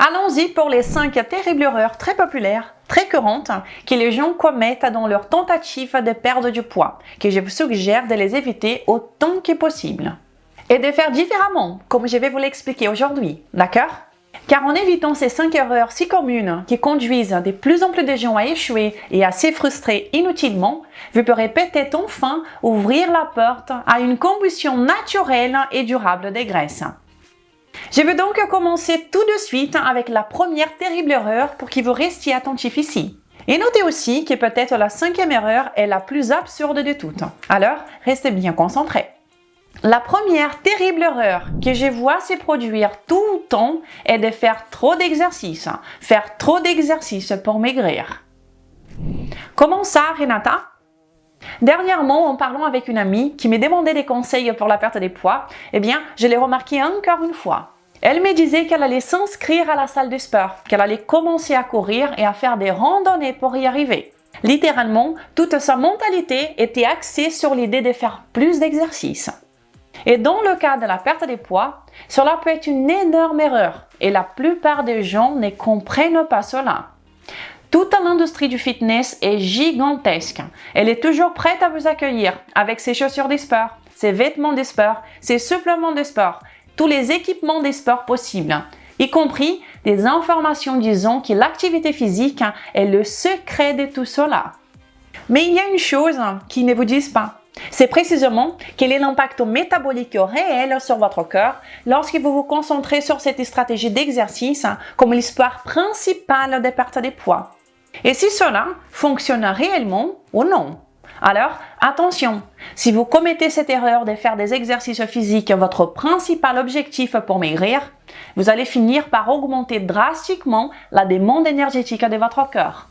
Allons-y pour les 5 terribles erreurs très populaires, très courantes, que les gens commettent dans leur tentative de perdre du poids, que je vous suggère de les éviter autant que possible. Et de faire différemment, comme je vais vous l'expliquer aujourd'hui, d'accord? Car en évitant ces 5 erreurs si communes qui conduisent de plus en plus de gens à échouer et à se frustrer inutilement, vous pourrez peut-être enfin ouvrir la porte à une combustion naturelle et durable des graisses. Je vais donc commencer tout de suite avec la première terrible erreur pour que vous restiez attentifs ici. Et notez aussi que peut-être la 5e erreur est la plus absurde de toutes. Alors, restez bien concentrés. La première terrible erreur que je vois se produire tout le temps est de faire trop d'exercices. Faire trop d'exercices pour maigrir. Comment ça, Renata? Dernièrement, en parlant avec une amie qui me demandait des conseils pour la perte de poids, je l'ai remarqué encore une fois. Elle me disait qu'elle allait s'inscrire à la salle de sport, qu'elle allait commencer à courir et à faire des randonnées pour y arriver. Littéralement, toute sa mentalité était axée sur l'idée de faire plus d'exercices. Et dans le cas de la perte de poids, cela peut être une énorme erreur et la plupart des gens ne comprennent pas cela. Toute l'industrie du fitness est gigantesque. Elle est toujours prête à vous accueillir avec ses chaussures de sport, ses vêtements de sport, ses suppléments de sport, tous les équipements de sport possibles, y compris des informations disant que l'activité physique est le secret de tout cela. Mais il y a une chose qu'ils ne vous disent pas. C'est précisément quel est l'impact métabolique réel sur votre corps lorsque vous vous concentrez sur cette stratégie d'exercice comme l'espoir principal de perte de poids. Et si cela fonctionne réellement ou non. Alors, attention, si vous commettez cette erreur de faire des exercices physiques votre principal objectif pour maigrir, vous allez finir par augmenter drastiquement la demande énergétique de votre corps.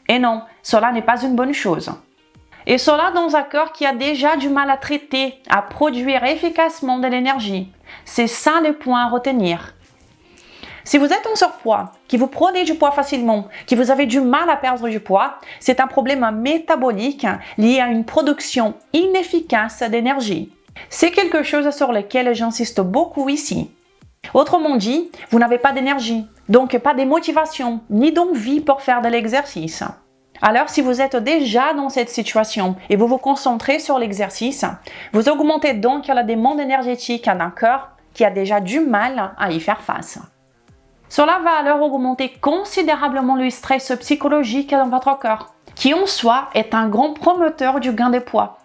Et non, cela n'est pas une bonne chose. Et cela dans un corps qui a déjà du mal à traiter, à produire efficacement de l'énergie. C'est ça le point à retenir. Si vous êtes en surpoids, que vous prenez du poids facilement, que vous avez du mal à perdre du poids, c'est un problème métabolique lié à une production inefficace d'énergie. C'est quelque chose sur lequel j'insiste beaucoup ici. Autrement dit, vous n'avez pas d'énergie, donc pas de motivation, ni d'envie pour faire de l'exercice. Alors, si vous êtes déjà dans cette situation et vous vous concentrez sur l'exercice, vous augmentez donc la demande énergétique d'un corps qui a déjà du mal à y faire face. Cela va alors augmenter considérablement le stress psychologique dans votre corps, qui en soi est un grand promoteur du gain de poids.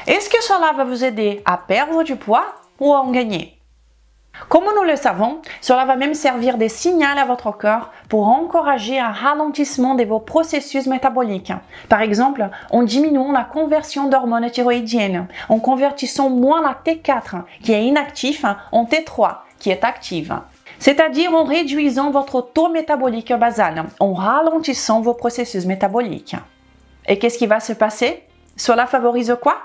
Est-ce que cela va vous aider à perdre du poids ou à en gagner? Comme nous le savons, cela va même servir de signal à votre corps pour encourager un ralentissement de vos processus métaboliques. Par exemple, en diminuant la conversion d'hormones thyroïdiennes, en convertissant moins la T4 qui est inactive en T3 qui est active. C'est-à-dire en réduisant votre taux métabolique basal, en ralentissant vos processus métaboliques. Et qu'est-ce qui va se passer? Cela favorise quoi?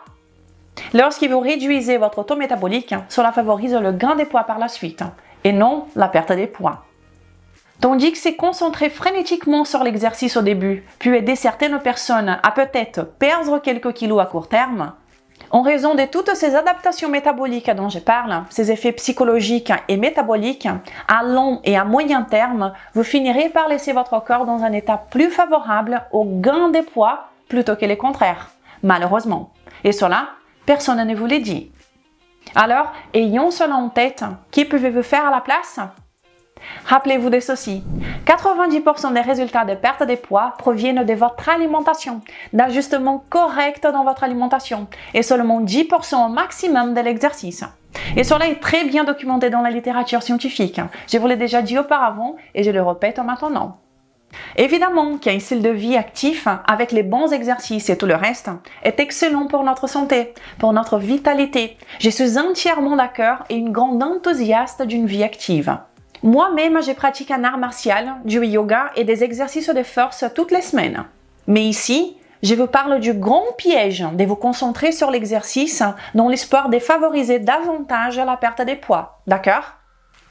Lorsque vous réduisez votre taux métabolique, cela favorise le gain de poids par la suite, et non la perte de poids. Tandis que c'est concentrer frénétiquement sur l'exercice au début, puis aider certaines personnes à peut-être perdre quelques kilos à court terme, en raison de toutes ces adaptations métaboliques dont je parle, ces effets psychologiques et métaboliques, à long et à moyen terme, vous finirez par laisser votre corps dans un état plus favorable au gain de poids plutôt que le contraire, malheureusement. Et cela, personne ne vous l'a dit. Alors, ayons cela en tête, que pouvez-vous faire à la place? Rappelez-vous de ceci, 90% des résultats de perte de poids proviennent de votre alimentation, d'ajustements corrects dans votre alimentation et seulement 10% au maximum de l'exercice. Et cela est très bien documenté dans la littérature scientifique. Je vous l'ai déjà dit auparavant et je le répète maintenant. Évidemment qu'un style de vie actif avec les bons exercices et tout le reste est excellent pour notre santé, pour notre vitalité. Je suis entièrement d'accord et une grande enthousiaste d'une vie active. Moi-même, je pratique un art martial, du yoga et des exercices de force toutes les semaines. Mais ici, je vous parle du grand piège de vous concentrer sur l'exercice dans l'espoir de favoriser davantage la perte de poids, d'accord?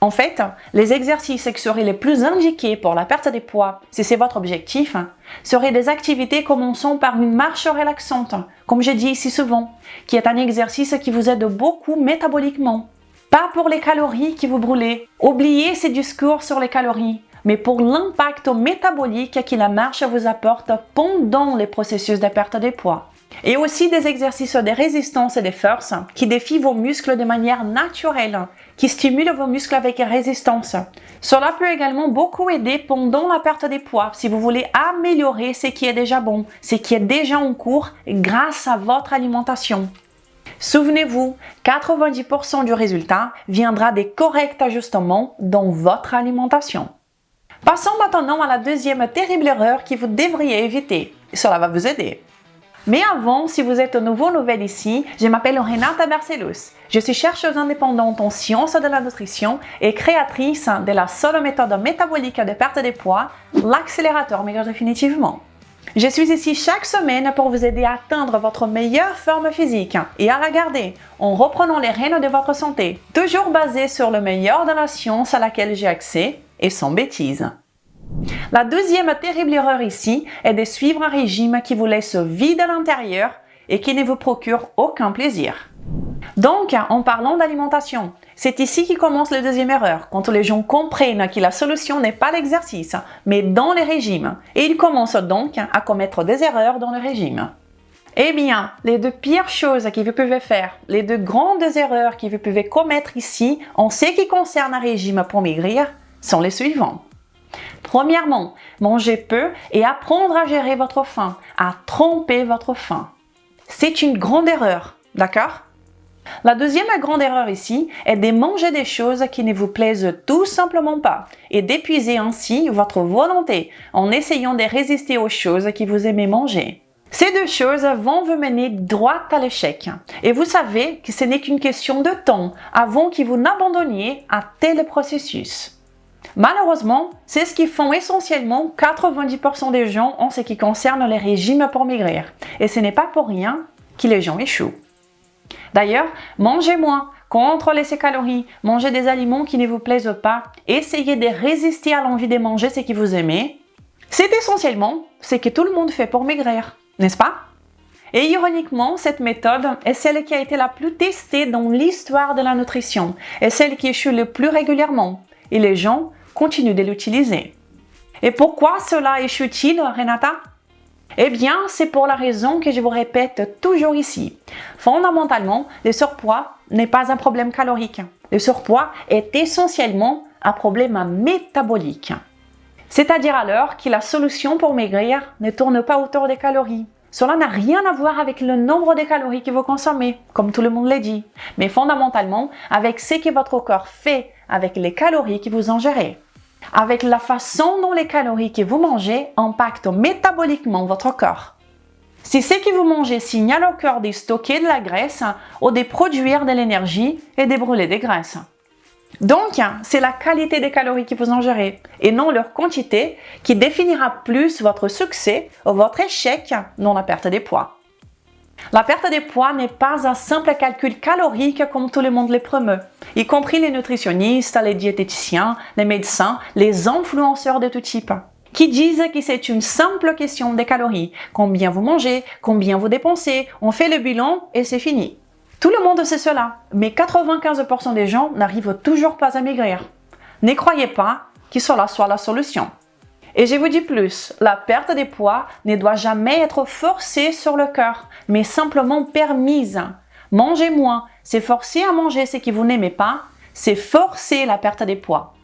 En fait, les exercices qui seraient les plus indiqués pour la perte de poids, si c'est votre objectif, seraient des activités commençant par une marche relaxante, comme je dis ici souvent, qui est un exercice qui vous aide beaucoup métaboliquement. Pas pour les calories qui vous brûlez. Oubliez ces discours sur les calories, mais pour l'impact métabolique que la marche vous apporte pendant les processus de perte de poids. Et aussi des exercices de résistance et de force qui défient vos muscles de manière naturelle, qui stimulent vos muscles avec résistance. Cela peut également beaucoup aider pendant la perte de poids si vous voulez améliorer ce qui est déjà bon, ce qui est déjà en cours grâce à votre alimentation. Souvenez-vous, 90% du résultat viendra des corrects ajustements dans votre alimentation. Passons maintenant à la deuxième terrible erreur que vous devriez éviter. Cela va vous aider. Mais avant, si vous êtes nouvelle ici, je m'appelle Renata Barcelos. Je suis chercheuse indépendante en sciences de la nutrition et créatrice de la seule méthode métabolique de perte de poids, l'accélérateur maigrir définitivement. Je suis ici chaque semaine pour vous aider à atteindre votre meilleure forme physique et à la garder en reprenant les rênes de votre santé, toujours basée sur le meilleur de la science à laquelle j'ai accès et sans bêtises. La deuxième terrible erreur ici est de suivre un régime qui vous laisse vide à l'intérieur et qui ne vous procure aucun plaisir. Donc, en parlant d'alimentation, c'est ici que commence la deuxième erreur, quand les gens comprennent que la solution n'est pas l'exercice, mais dans les régimes, et ils commencent donc à commettre des erreurs dans le régime. Eh bien, les deux pires choses que vous pouvez faire, les deux grandes erreurs que vous pouvez commettre ici en ce qui concerne un régime pour maigrir, sont les suivants. Premièrement, manger peu et apprendre à gérer votre faim, à tromper votre faim. C'est une grande erreur, d'accord? La deuxième grande erreur ici est de manger des choses qui ne vous plaisent tout simplement pas et d'épuiser ainsi votre volonté en essayant de résister aux choses que vous aimez manger. Ces deux choses vont vous mener droit à l'échec. Et vous savez que ce n'est qu'une question de temps avant que vous n'abandonniez un tel processus. Malheureusement, c'est ce qui font essentiellement 90% des gens en ce qui concerne les régimes pour maigrir. Et ce n'est pas pour rien que les gens échouent. D'ailleurs, mangez moins, contrôlez ces calories, mangez des aliments qui ne vous plaisent pas, essayez de résister à l'envie de manger ce que vous aimez. C'est essentiellement ce que tout le monde fait pour maigrir, n'est-ce pas? Et ironiquement, cette méthode est celle qui a été la plus testée dans l'histoire de la nutrition et celle qui échoue le plus régulièrement. Et les gens continuent de l'utiliser. Et pourquoi cela échoue-t-il, Renata? Eh bien, c'est pour la raison que je vous répète toujours ici. Fondamentalement, le surpoids n'est pas un problème calorique. Le surpoids est essentiellement un problème métabolique. C'est-à-dire alors que la solution pour maigrir ne tourne pas autour des calories. Cela n'a rien à voir avec le nombre de calories que vous consommez, comme tout le monde l'a dit, mais fondamentalement avec ce que votre corps fait avec les calories que vous ingérez. Avec la façon dont les calories que vous mangez impactent métaboliquement votre corps. Si ce que vous mangez signale au corps de stocker de la graisse ou de produire de l'énergie et de brûler des graisses. Donc, c'est la qualité des calories que vous ingérez et non leur quantité qui définira plus votre succès ou votre échec dans la perte de poids. La perte de poids n'est pas un simple calcul calorique comme tout le monde le promeut, y compris les nutritionnistes, les diététiciens, les médecins, les influenceurs de tout type, qui disent que c'est une simple question de calories. Combien vous mangez, combien vous dépensez, on fait le bilan et c'est fini. Tout le monde sait cela, mais 95% des gens n'arrivent toujours pas à maigrir. Ne croyez pas que cela soit la solution. Et je vous dis plus, la perte de poids ne doit jamais être forcée sur le corps, mais simplement permise. Manger moins, c'est forcer à manger ce que vous n'aimez pas, c'est forcer la perte de poids.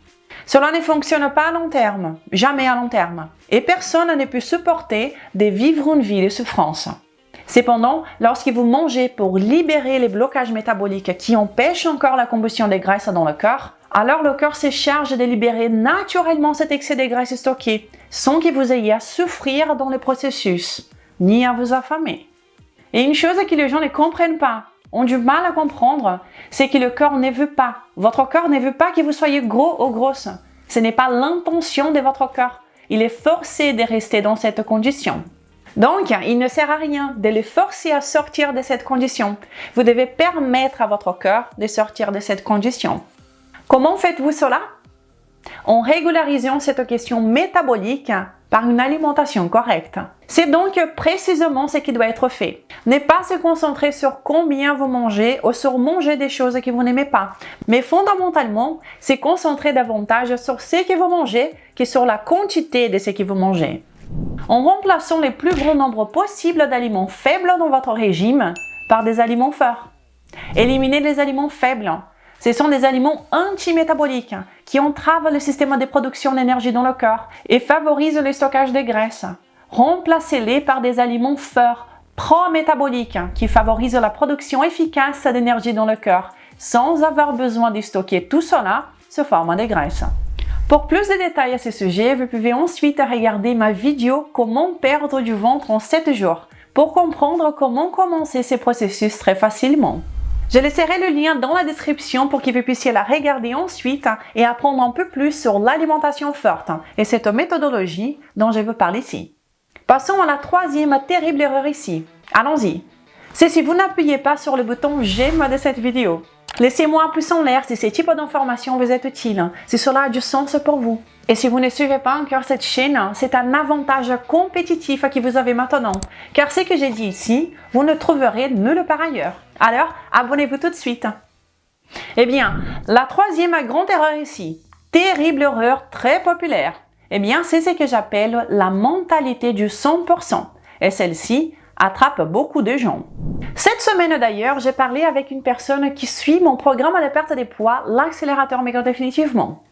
Cela ne fonctionne pas à long terme, jamais à long terme, et personne ne peut supporter de vivre une vie de souffrance. Cependant, lorsque vous mangez pour libérer les blocages métaboliques qui empêchent encore la combustion des graisses dans le corps, alors le corps se charge de libérer naturellement cet excès de graisse stocké, sans que vous ayez à souffrir dans le processus, ni à vous affamer. Et une chose que les gens ne comprennent pas, ont du mal à comprendre, c'est que le corps ne veut pas. Votre corps ne veut pas que vous soyez gros ou grosse. Ce n'est pas l'intention de votre corps. Il est forcé de rester dans cette condition. Donc, il ne sert à rien de le forcer à sortir de cette condition. Vous devez permettre à votre corps de sortir de cette condition. Comment faites-vous cela? En régularisant cette question métabolique par une alimentation correcte. C'est donc précisément ce qui doit être fait. Ne pas se concentrer sur combien vous mangez ou sur manger des choses que vous n'aimez pas, mais fondamentalement, se concentrer davantage sur ce que vous mangez que sur la quantité de ce que vous mangez. En remplaçant le plus grand nombre possible d'aliments faibles dans votre régime par des aliments forts. Éliminez les aliments faibles. Ce sont des aliments antimétaboliques qui entravent le système de production d'énergie dans le corps et favorisent le stockage de graisse. Remplacez-les par des aliments forts, pro-métaboliques, qui favorisent la production efficace d'énergie dans le corps, sans avoir besoin de stocker tout cela sous forme de graisse. Pour plus de détails à ce sujet, vous pouvez ensuite regarder ma vidéo « Comment perdre du ventre en 7 jours » pour comprendre comment commencer ce processus très facilement. Je laisserai le lien dans la description pour que vous puissiez la regarder ensuite et apprendre un peu plus sur l'alimentation forte et cette méthodologie dont je vous parle ici. Passons à la troisième terrible erreur ici. Allons-y. C'est si vous n'appuyez pas sur le bouton j'aime de cette vidéo. Laissez-moi un pouce en l'air si ce type d'information vous est utile, si cela a du sens pour vous. Et si vous ne suivez pas encore cette chaîne, c'est un avantage compétitif que vous avez maintenant, car ce que j'ai dit ici, vous ne trouverez nulle part ailleurs. Alors, abonnez-vous tout de suite. Eh bien, la troisième grande erreur ici, terrible erreur très populaire, eh bien, c'est ce que j'appelle la mentalité du 100%. Et celle-ci attrape beaucoup de gens. Cette semaine d'ailleurs, j'ai parlé avec une personne qui suit mon programme de perte de poids, l'accélérateur maigre définitivement.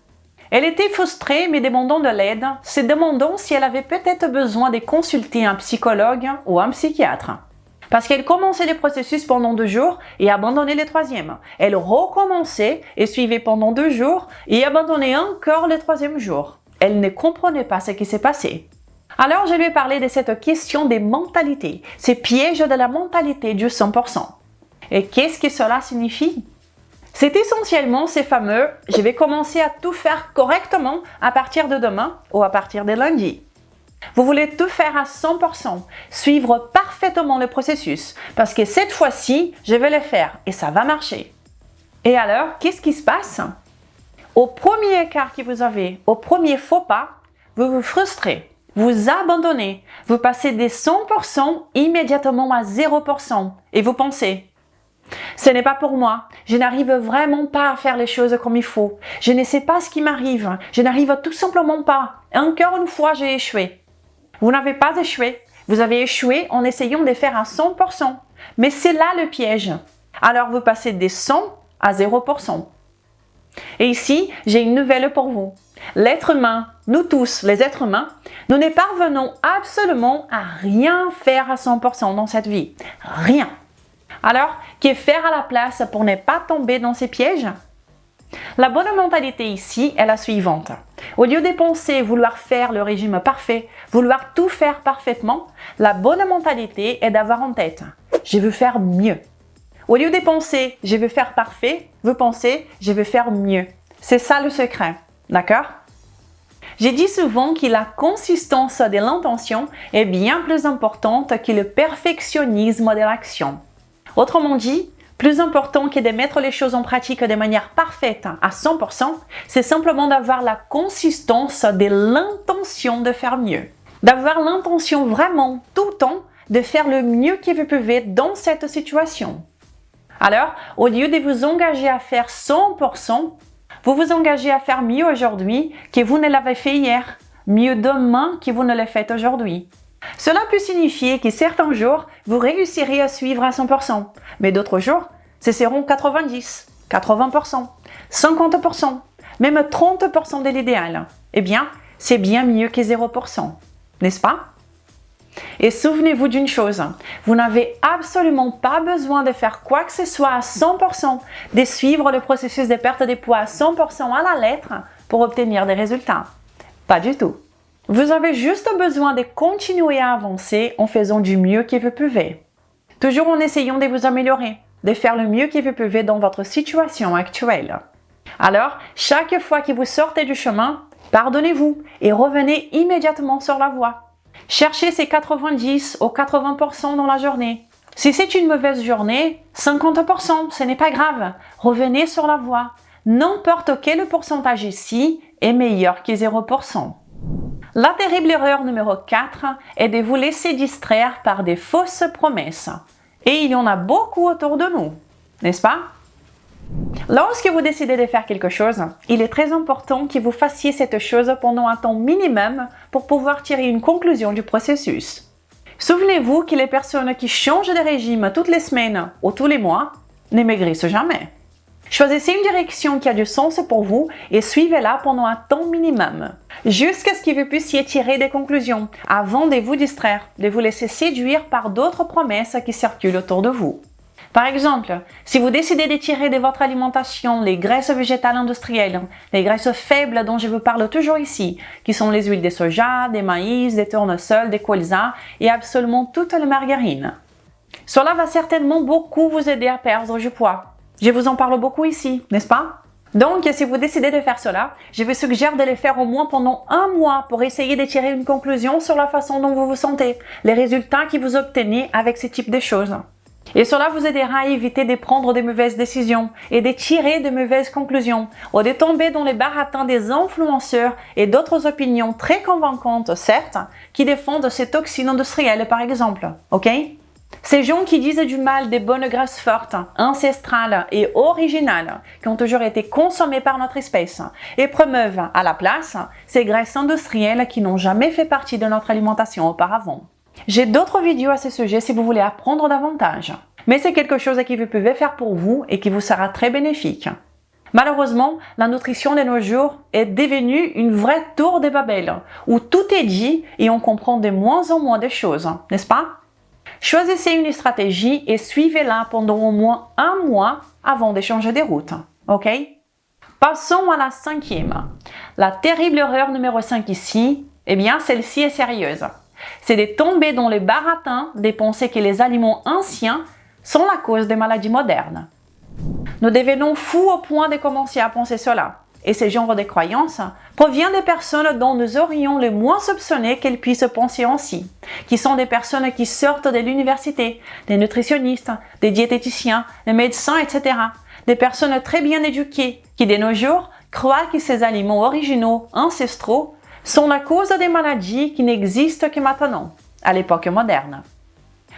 Elle était frustrée mais demandant de l'aide, se demandant si elle avait peut-être besoin de consulter un psychologue ou un psychiatre. Parce qu'elle commençait le processus pendant 2 jours et abandonnait le 3e. Elle recommençait et suivait pendant 2 jours et abandonnait encore le 3e jour. Elle ne comprenait pas ce qui s'est passé. Alors je lui ai parlé de cette question des mentalités, ces pièges de la mentalité du 100%. Et qu'est-ce que cela signifie? C'est essentiellement ces fameux « je vais commencer à tout faire correctement à partir de demain ou à partir de lundi ». Vous voulez tout faire à 100%, suivre parfaitement le processus, parce que cette fois-ci, je vais le faire et ça va marcher. Et alors, qu'est-ce qui se passe? Au premier écart que vous avez, au premier faux pas, vous vous frustrez. Vous abandonnez, vous passez des 100% immédiatement à 0% et vous pensez « ce n'est pas pour moi, je n'arrive vraiment pas à faire les choses comme il faut, je ne sais pas ce qui m'arrive, je n'arrive tout simplement pas, encore une fois j'ai échoué ». Vous n'avez pas échoué, vous avez échoué en essayant de faire à 100%, mais c'est là le piège. Alors vous passez des 100 à 0%. Et ici, j'ai une nouvelle pour vous. L'être humain, nous tous, les êtres humains, nous ne parvenons absolument à rien faire à 100% dans cette vie. Rien. Alors, que faire à la place pour ne pas tomber dans ces pièges? La bonne mentalité ici est la suivante. Au lieu de penser vouloir faire le régime parfait, vouloir tout faire parfaitement, la bonne mentalité est d'avoir en tête « je veux faire mieux ». Au lieu de penser « je veux faire parfait », vous pensez « je veux faire mieux ». C'est ça le secret, d'accord? J'ai dit souvent que la consistance de l'intention est bien plus importante que le perfectionnisme de l'action. Autrement dit, plus important que de mettre les choses en pratique de manière parfaite à 100%, c'est simplement d'avoir la consistance de l'intention de faire mieux. D'avoir l'intention vraiment tout le temps de faire le mieux que vous pouvez dans cette situation. Alors, au lieu de vous engager à faire 100%, vous vous engagez à faire mieux aujourd'hui que vous ne l'avez fait hier, mieux demain que vous ne le faites aujourd'hui. Cela peut signifier que certains jours, vous réussirez à suivre à 100%, mais d'autres jours, ce seront 90, 80%, 50%, même 30% de l'idéal. Eh bien, c'est bien mieux que 0%, n'est-ce pas? Et souvenez-vous d'une chose, vous n'avez absolument pas besoin de faire quoi que ce soit à 100%, de suivre le processus de perte de poids à 100% à la lettre pour obtenir des résultats. Pas du tout. Vous avez juste besoin de continuer à avancer en faisant du mieux que vous pouvez. Toujours en essayant de vous améliorer, de faire le mieux que vous pouvez dans votre situation actuelle. Alors, chaque fois que vous sortez du chemin, pardonnez-vous et revenez immédiatement sur la voie. Cherchez ces 90 ou 80% dans la journée. Si c'est une mauvaise journée, 50%, ce n'est pas grave. Revenez sur la voie. N'importe quel pourcentage ici est meilleur que 0%. La terrible erreur numéro 4 est de vous laisser distraire par des fausses promesses. Et il y en a beaucoup autour de nous, n'est-ce pas? Lorsque vous décidez de faire quelque chose, il est très important que vous fassiez cette chose pendant un temps minimum pour pouvoir tirer une conclusion du processus. Souvenez-vous que les personnes qui changent de régime toutes les semaines ou tous les mois ne maigrissent jamais. Choisissez une direction qui a du sens pour vous et suivez-la pendant un temps minimum, jusqu'à ce que vous puissiez tirer des conclusions avant de vous distraire, de vous laisser séduire par d'autres promesses qui circulent autour de vous. Par exemple, si vous décidez de tirer de votre alimentation les graisses végétales industrielles, les graisses faibles dont je vous parle toujours ici, qui sont les huiles de soja, des maïs, des tournesols, des colzas et absolument toute la margarine. Cela va certainement beaucoup vous aider à perdre du poids. Je vous en parle beaucoup ici, n'est-ce pas? Donc, si vous décidez de faire cela, je vous suggère de le faire au moins pendant un mois pour essayer de tirer une conclusion sur la façon dont vous vous sentez, les résultats que vous obtenez avec ce type de choses. Et cela vous aidera à éviter de prendre de mauvaises décisions et de tirer de mauvaises conclusions ou de tomber dans les baratins des influenceurs et d'autres opinions très convaincantes, certes, qui défendent ces toxines industrielles par exemple, ok? Ces gens qui disent du mal des bonnes graisses fortes, ancestrales et originales qui ont toujours été consommées par notre espèce et promeuvent à la place ces graisses industrielles qui n'ont jamais fait partie de notre alimentation auparavant. J'ai d'autres vidéos à ce sujet si vous voulez apprendre davantage, mais c'est quelque chose que vous pouvez faire pour vous et qui vous sera très bénéfique. Malheureusement, la nutrition de nos jours est devenue une vraie tour de Babel où tout est dit et on comprend de moins en moins de choses, n'est-ce pas? Choisissez une stratégie et suivez-la pendant au moins un mois avant de changer de route, ok? Passons à la 5e. La terrible erreur numéro 5 ici, eh bien celle-ci est sérieuse. C'est de tomber dans les baratins de penser que les aliments anciens sont la cause des maladies modernes. Nous devenons fous au point de commencer à penser cela. Et ce genre de croyance provient des personnes dont nous aurions le moins soupçonné qu'elles puissent penser ainsi, qui sont des personnes qui sortent de l'université, des nutritionnistes, des diététiciens, des médecins, etc. Des personnes très bien éduquées qui, de nos jours, croient que ces aliments originaux, ancestraux, sont la cause des maladies qui n'existent que maintenant, à l'époque moderne.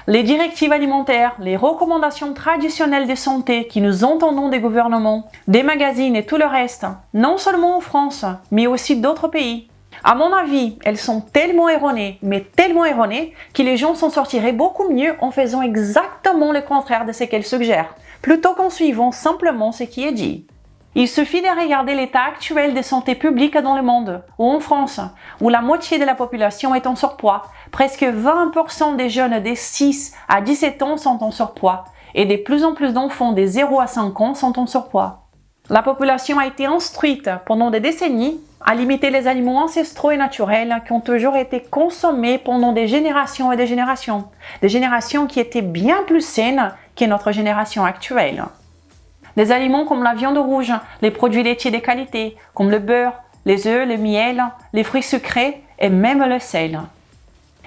Les directives alimentaires, les recommandations traditionnelles de santé que nous entendons des gouvernements, des magazines et tout le reste, non seulement en France, mais aussi d'autres pays. À mon avis, elles sont tellement erronées, mais tellement erronées, que les gens s'en sortiraient beaucoup mieux en faisant exactement le contraire de ce qu'elles suggèrent, plutôt qu'en suivant simplement ce qui est dit. Il suffit de regarder l'état actuel de santé publique dans le monde, ou en France, où la moitié de la population est en surpoids. Presque 20% des jeunes de 6 à 17 ans sont en surpoids, et de plus en plus d'enfants de 0 à 5 ans sont en surpoids. La population a été instruite pendant des décennies à limiter les aliments ancestraux et naturels qui ont toujours été consommés pendant des générations et des générations qui étaient bien plus saines que notre génération actuelle. Des aliments comme la viande rouge, les produits laitiers de qualité, comme le beurre, les œufs, le miel, les fruits sucrés et même le sel.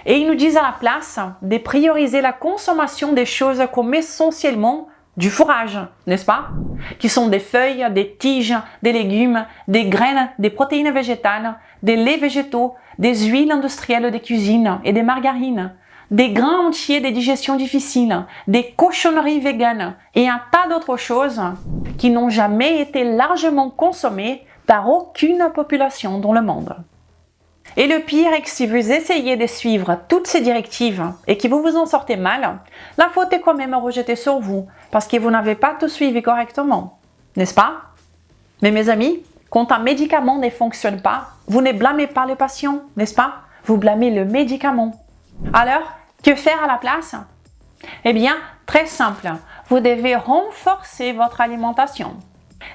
Et ils nous disent à la place de prioriser la consommation des choses comme essentiellement du fourrage, n'est-ce pas? Qui sont des feuilles, des tiges, des légumes, des graines, des protéines végétales, des laits végétaux, des huiles industrielles de cuisine et des margarines, des grains entiers de digestion difficile, des cochonneries véganes et un tas d'autres choses qui n'ont jamais été largement consommées par aucune population dans le monde. Et le pire est que si vous essayez de suivre toutes ces directives et que vous vous en sortez mal, la faute est quand même rejetée sur vous parce que vous n'avez pas tout suivi correctement, n'est-ce pas? Mais mes amis, quand un médicament ne fonctionne pas, vous ne blâmez pas le patient, n'est-ce pas? Vous blâmez le médicament. Alors, que faire à la place? Eh bien, très simple, vous devez renforcer votre alimentation.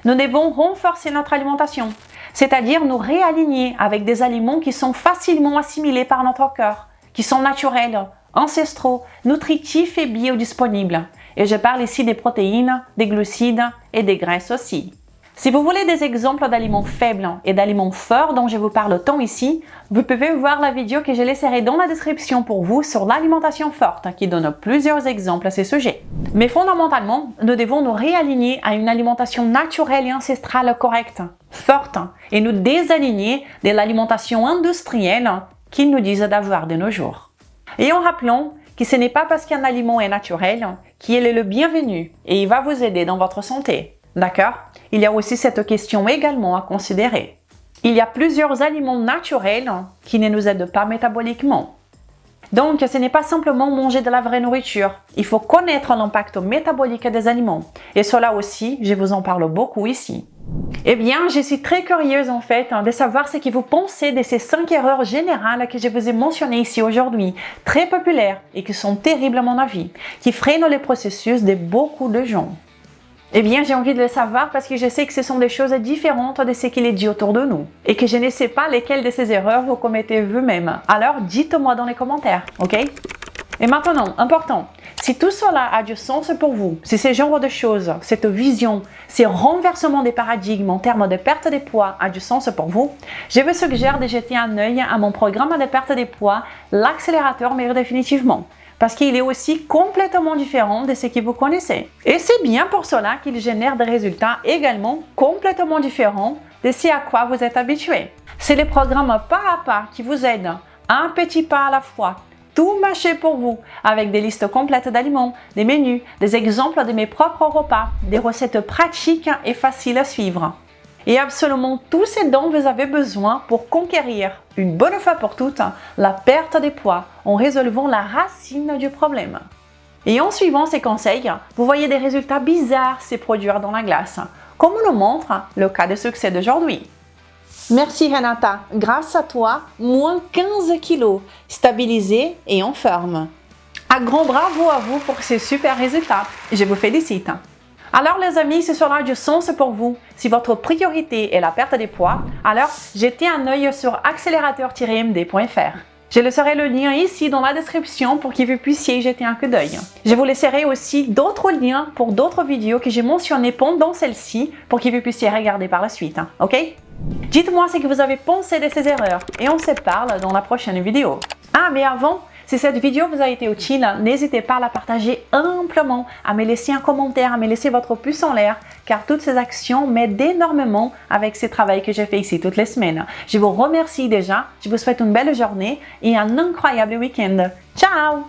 Nous devons renforcer notre alimentation, c'est-à-dire nous réaligner avec des aliments qui sont facilement assimilés par notre corps, qui sont naturels, ancestraux, nutritifs et biodisponibles. Et je parle ici des protéines, des glucides et des graisses aussi. Si vous voulez des exemples d'aliments faibles et d'aliments forts dont je vous parle tant ici, vous pouvez voir la vidéo que je laisserai dans la description pour vous sur l'alimentation forte qui donne plusieurs exemples à ces sujets. Mais fondamentalement, nous devons nous réaligner à une alimentation naturelle et ancestrale correcte, forte, et nous désaligner de l'alimentation industrielle qu'ils nous disent d'avoir de nos jours. Et en rappelant que ce n'est pas parce qu'un aliment est naturel qu'il est le bienvenu et il va vous aider dans votre santé. D'accord? Il y a aussi cette question également à considérer. Il y a plusieurs aliments naturels qui ne nous aident pas métaboliquement. Donc, ce n'est pas simplement manger de la vraie nourriture. Il faut connaître l'impact métabolique des aliments. Et cela aussi, je vous en parle beaucoup ici. Eh bien, je suis très curieuse en fait de savoir ce que vous pensez de ces 5 erreurs générales que je vous ai mentionnées ici aujourd'hui, très populaires et qui sont terribles à mon avis, qui freinent le processus de beaucoup de gens. Eh bien, j'ai envie de le savoir parce que je sais que ce sont des choses différentes de ce qu'il est dit autour de nous et que je ne sais pas lesquelles de ces erreurs vous commettez vous-même. Alors, dites-moi dans les commentaires, ok? Et maintenant, important, si tout cela a du sens pour vous, si ce genre de choses, cette vision, ces renversements des paradigmes en termes de perte de poids a du sens pour vous, je vous suggère de jeter un œil à mon programme de perte de poids, l'accélérateur Maigrir définitivement. Parce qu'il est aussi complètement différent de ce que vous connaissez. Et c'est bien pour cela qu'il génère des résultats également complètement différents de ce à quoi vous êtes habitué. C'est le programme pas à pas qui vous aide, un petit pas à la fois, tout mâché pour vous, avec des listes complètes d'aliments, des menus, des exemples de mes propres repas, des recettes pratiques et faciles à suivre. Et absolument tout ce dont vous avez besoin pour conquérir, une bonne fois pour toutes, la perte de poids en résolvant la racine du problème. Et en suivant ces conseils, vous voyez des résultats bizarres se produire dans la glace, comme le montre le cas de succès d'aujourd'hui. Merci Renata, grâce à toi, moins 15 kilos, stabilisé et en forme. Un grand bravo à vous pour ces super résultats, je vous félicite. Alors les amis, si cela a du sens pour vous, si votre priorité est la perte de poids, alors jetez un œil sur accélérateur-md.fr. Je laisserai le lien ici dans la description pour que vous puissiez y jeter un coup d'œil. Je vous laisserai aussi d'autres liens pour d'autres vidéos que j'ai mentionnées pendant celle-ci pour que vous puissiez regarder par la suite, ok? Dites-moi ce que vous avez pensé de ces erreurs et on se parle dans la prochaine vidéo. Ah, mais avant, si cette vidéo vous a été utile, n'hésitez pas à la partager amplement, à me laisser un commentaire, à me laisser votre pouce en l'air, car toutes ces actions m'aident énormément avec ce travail que je fais ici toutes les semaines. Je vous remercie déjà, je vous souhaite une belle journée et un incroyable week-end. Ciao!